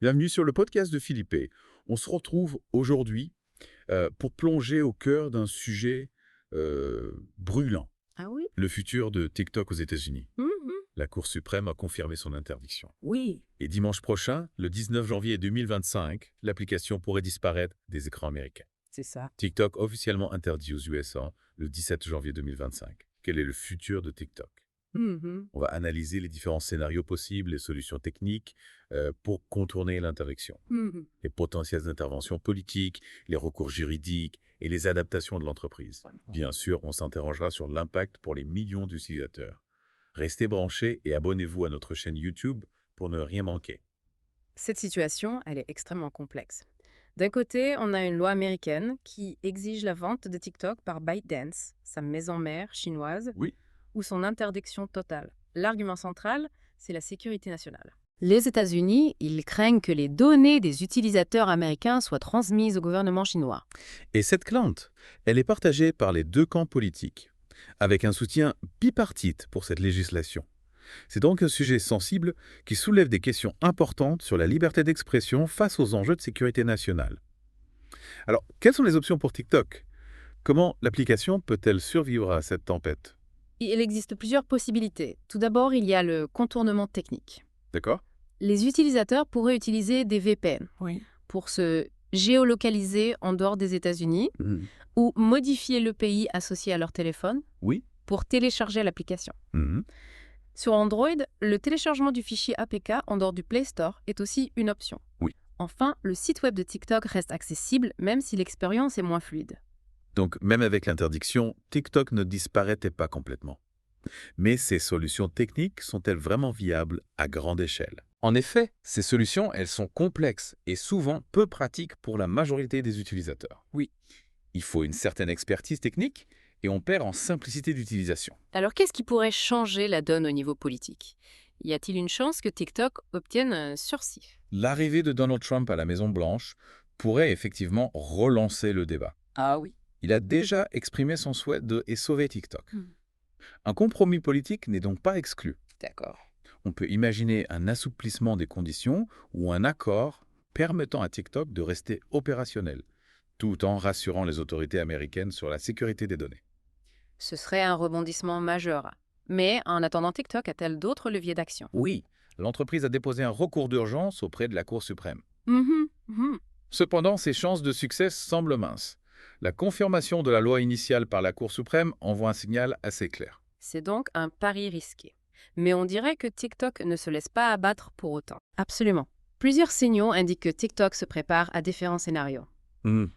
Bienvenue sur le podcast de Philippe. On se retrouve aujourd'hui pour plonger au cœur d'un sujet brûlant, Ah oui? le futur de TikTok aux États-Unis. Mmh. La Cour suprême a confirmé son interdiction. Oui, Et dimanche prochain, le 19 janvier 2025, l'application pourrait disparaître des écrans américains. c'est ça. TikTok officiellement interdit aux USA le 17 janvier 2025. Quel est le futur de TikTok? Mmh. On va analyser les différents scénarios possibles, les solutions techniques pour contourner l'interdiction. Mmh. Les potentielles interventions politiques, les recours juridiques et les adaptations de l'entreprise. Bien sûr, on s'interrogera sur l'impact pour les millions d'utilisateurs. Restez branchés et abonnez-vous à notre chaîne YouTube pour ne rien manquer. Cette situation, elle est extrêmement complexe. D'un côté, on a une loi américaine qui exige la vente de TikTok par ByteDance, sa maison mère chinoise, Oui. ou son interdiction totale. L'argument central, c'est la sécurité nationale. Les États-Unis, ils craignent que les données des utilisateurs américains soient transmises au gouvernement chinois. Et cette crainte, elle est partagée par les deux camps politiques, avec un soutien bipartite pour cette législation. C'est donc un sujet sensible qui soulève des questions importantes sur la liberté d'expression face aux enjeux de sécurité nationale. Alors, quelles sont les options pour TikTok? Comment l'application peut-elle survivre à cette tempête? Il existe plusieurs possibilités. Tout d'abord, il y a le contournement technique. D'accord? Les utilisateurs pourraient utiliser des VPN Oui. pour se géolocaliser en dehors des États-Unis ou modifier le pays associé à leur téléphone Oui. pour télécharger l'application. Mhm. Sur Android, le téléchargement du fichier APK en dehors du Play Store est aussi une option. Oui. Enfin, le site web de TikTok reste accessible même si l'expérience est moins fluide. Donc, même avec l'interdiction, TikTok ne disparaîtait pas complètement. Mais ces solutions techniques sont-elles vraiment viables à grande échelle? En effet, ces solutions, elles sont complexes et souvent peu pratiques pour la majorité des utilisateurs. Oui. Il faut une certaine expertise technique et on perd en simplicité d'utilisation. Alors qu'est-ce qui pourrait changer la donne au niveau politique? Y a-t-il une chance que TikTok obtienne un sursis? L'arrivée de Donald Trump à la Maison-Blanche pourrait effectivement relancer le débat. Ah oui. Il a déjà exprimé son souhait de sauver TikTok. Un compromis politique n'est donc pas exclu. D'accord. On peut imaginer un assouplissement des conditions ou un accord permettant à TikTok de rester opérationnel, tout en rassurant les autorités américaines sur la sécurité des données. Ce serait un rebondissement majeur. Mais en attendant, TikTok a-t-elle d'autres leviers d'action? Oui, l'entreprise a déposé un recours d'urgence auprès de la Cour suprême. Mhm, mhm. Cependant, ses chances de succès semblent minces. La confirmation de la loi initiale par la Cour suprême envoie un signal assez clair. C'est donc un pari risqué. Mais on dirait que TikTok ne se laisse pas abattre pour autant. Absolument. Plusieurs signaux indiquent que TikTok se prépare à différents scénarios.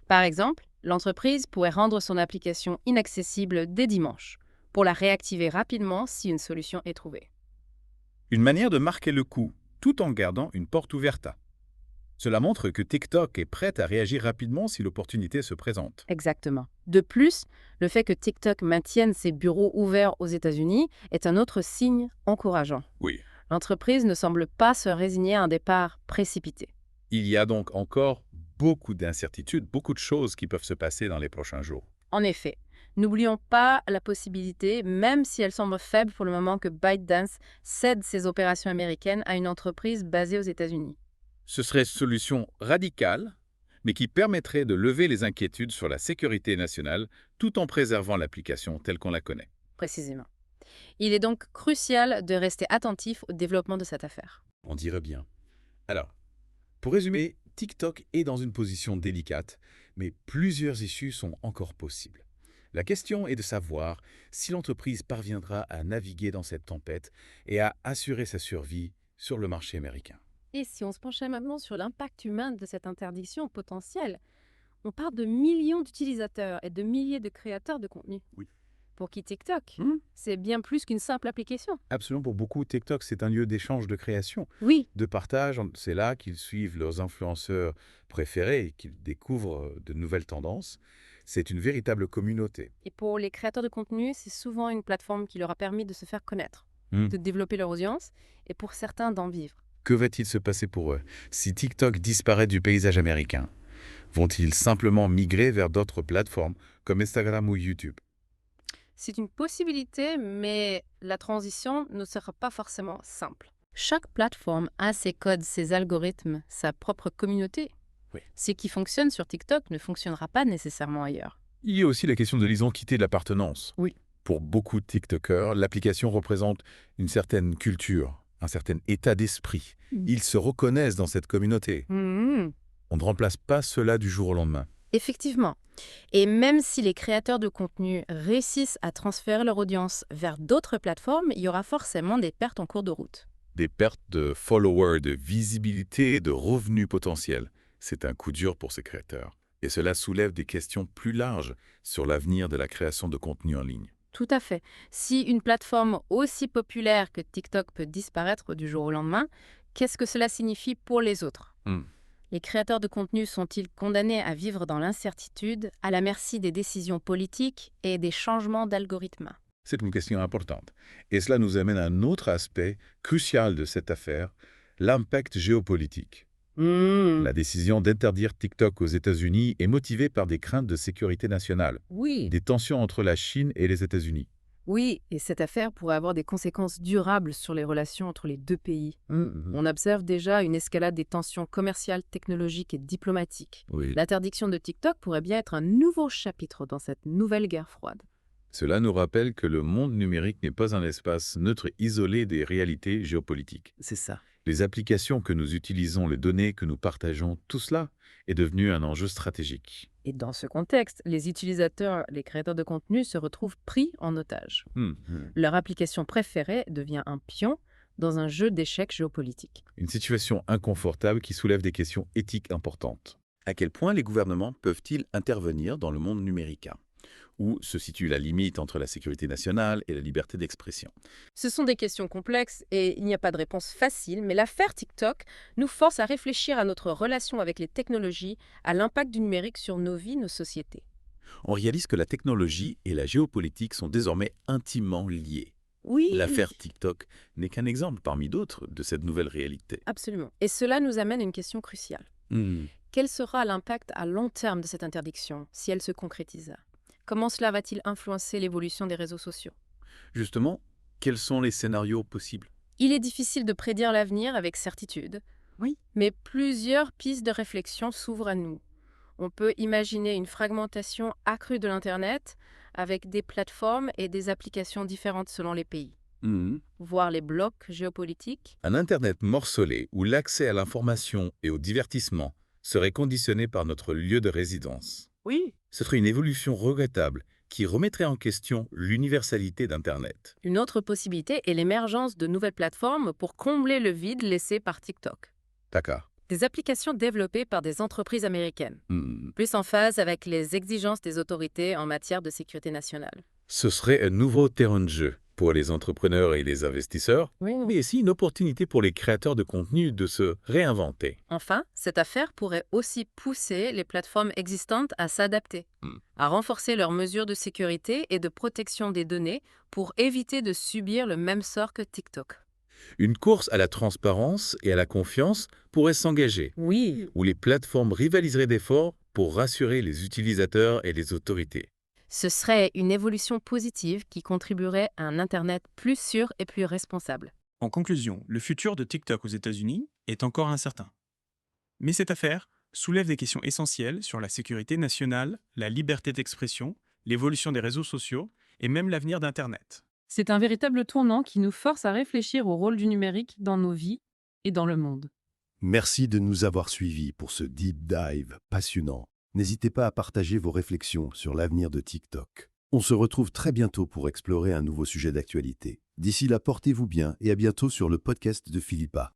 Par exemple, l'entreprise pourrait rendre son application inaccessible dès dimanche, pour la réactiver rapidement si une solution est trouvée. Une manière de marquer le coup, tout en gardant une porte ouverte. Cela montre que TikTok est prête à réagir rapidement si l'opportunité se présente. Exactement. De plus, le fait que TikTok maintienne ses bureaux ouverts aux États-Unis est un autre signe encourageant. Oui. L'entreprise ne semble pas se résigner à un départ précipité. Il y a donc encore beaucoup d'incertitudes, beaucoup de choses qui peuvent se passer dans les prochains jours. En effet, n'oublions pas la possibilité, même si elle semble faible pour le moment, que ByteDance cède ses opérations américaines à une entreprise basée aux États-Unis. Ce serait une solution radicale, mais qui permettrait de lever les inquiétudes sur la sécurité nationale tout en préservant l'application telle qu'on la connaît. Précisément. Il est donc crucial de rester attentif au développement de cette affaire. On dirait bien. Alors, pour résumer, TikTok est dans une position délicate, mais plusieurs issues sont encore possibles. La question est de savoir si l'entreprise parviendra à naviguer dans cette tempête et à assurer sa survie sur le marché américain. Et si on se penchait maintenant sur l'impact humain de cette interdiction potentielle, on parle de millions d'utilisateurs et de milliers de créateurs de contenu. Oui. Pour qui TikTok, Hmm. c'est bien plus qu'une simple application. Absolument, pour beaucoup, TikTok, c'est un lieu d'échange de création, Oui, de partage. C'est là qu'ils suivent leurs influenceurs préférés et qu'ils découvrent de nouvelles tendances. C'est une véritable communauté. et pour les créateurs de contenu, c'est souvent une plateforme qui leur a permis de se faire connaître, Hmm. de développer leur audience et pour certains d'en vivre. Que va-t-il se passer pour eux si TikTok disparaît du paysage américain? Vont-ils simplement migrer vers d'autres plateformes comme Instagram ou YouTube? C'est une possibilité, mais la transition ne sera pas forcément simple. Chaque plateforme a ses codes, ses algorithmes, sa propre communauté. Oui. Ce qui fonctionne sur TikTok ne fonctionnera pas nécessairement ailleurs. Il y a aussi la question de l'identité de l'appartenance. Oui. Pour beaucoup de TikTokers, l'application représente une certaine culture, un certain état d'esprit. Ils se reconnaissent dans cette communauté. On ne remplace pas cela du jour au lendemain. Effectivement. Et même si les créateurs de contenu réussissent à transférer leur audience vers d'autres plateformes, il y aura forcément des pertes en cours de route. Des pertes de followers, de visibilité et de revenus potentiels. C'est un coup dur pour ces créateurs. Et cela soulève des questions plus larges sur l'avenir de la création de contenu en ligne. Tout à fait. Si une plateforme aussi populaire que TikTok peut disparaître du jour au lendemain, qu'est-ce que cela signifie pour les autres? Les créateurs de contenu sont-ils condamnés à vivre dans l'incertitude, à la merci des décisions politiques et des changements d'algorithmes? C'est une question importante. Et cela nous amène à un autre aspect crucial de cette affaire, l'impact géopolitique. La décision d'interdire TikTok aux États-Unis est motivée par des craintes de sécurité nationale, Oui. des tensions entre la Chine et les États-Unis. Oui, et cette affaire pourrait avoir des conséquences durables sur les relations entre les deux pays. On observe déjà une escalade des tensions commerciales, technologiques et diplomatiques. Oui. L'interdiction de TikTok pourrait bien être un nouveau chapitre dans cette nouvelle guerre froide. Cela nous rappelle que le monde numérique n'est pas un espace neutre et isolé des réalités géopolitiques. C'est ça. Les applications que nous utilisons, les données que nous partageons, tout cela est devenu un enjeu stratégique. Et dans ce contexte, les utilisateurs, les créateurs de contenu se retrouvent pris en otage. Leur application préférée devient un pion dans un jeu d'échecs géopolitique. Une situation inconfortable qui soulève des questions éthiques importantes. À quel point les gouvernements peuvent-ils intervenir dans le monde numérique? Où se situe la limite entre la sécurité nationale et la liberté d'expression? Ce sont des questions complexes et il n'y a pas de réponse facile, mais l'affaire TikTok nous force à réfléchir à notre relation avec les technologies, à l'impact du numérique sur nos vies, nos sociétés. On réalise que la technologie et la géopolitique sont désormais intimement liées. Oui, L'affaire TikTok n'est qu'un exemple parmi d'autres de cette nouvelle réalité. absolument. Et cela nous amène à une question cruciale. Quel sera l'impact à long terme de cette interdiction si elle se concrétise? Comment cela va-t-il influencer l'évolution des réseaux sociaux? Justement, quels sont les scénarios possibles? Il est difficile de prédire l'avenir avec certitude. Oui. Mais plusieurs pistes de réflexion s'ouvrent à nous. On peut imaginer une fragmentation accrue de l'Internet avec des plateformes et des applications différentes selon les pays, voire les blocs géopolitiques. Un Internet morcelé où l'accès à l'information et au divertissement serait conditionné par notre lieu de résidence. Oui. Ce serait une évolution regrettable qui remettrait en question l'universalité d'Internet. Une autre possibilité est l'émergence de nouvelles plateformes pour combler le vide laissé par TikTok. D'accord. Des applications développées par des entreprises américaines, plus en phase avec les exigences des autorités en matière de sécurité nationale. Ce serait un nouveau terrain de jeu pour les entrepreneurs et les investisseurs, mais aussi une opportunité pour les créateurs de contenu de se réinventer. Enfin, cette affaire pourrait aussi pousser les plateformes existantes à s'adapter, à renforcer leurs mesures de sécurité et de protection des données pour éviter de subir le même sort que TikTok. Une course à la transparence et à la confiance pourrait s'engager, Oui. où les plateformes rivaliseraient d'efforts pour rassurer les utilisateurs et les autorités. Ce serait une évolution positive qui contribuerait à un Internet plus sûr et plus responsable. En conclusion, le futur de TikTok aux États-Unis est encore incertain. Mais cette affaire soulève des questions essentielles sur la sécurité nationale, la liberté d'expression, l'évolution des réseaux sociaux et même l'avenir d'Internet. C'est un véritable tournant qui nous force à réfléchir au rôle du numérique dans nos vies et dans le monde. Merci de nous avoir suivis pour ce deep dive passionnant. N'hésitez pas à partager vos réflexions sur l'avenir de TikTok. On se retrouve très bientôt pour explorer un nouveau sujet d'actualité. D'ici là, portez-vous bien et à bientôt sur le podcast de Philippa.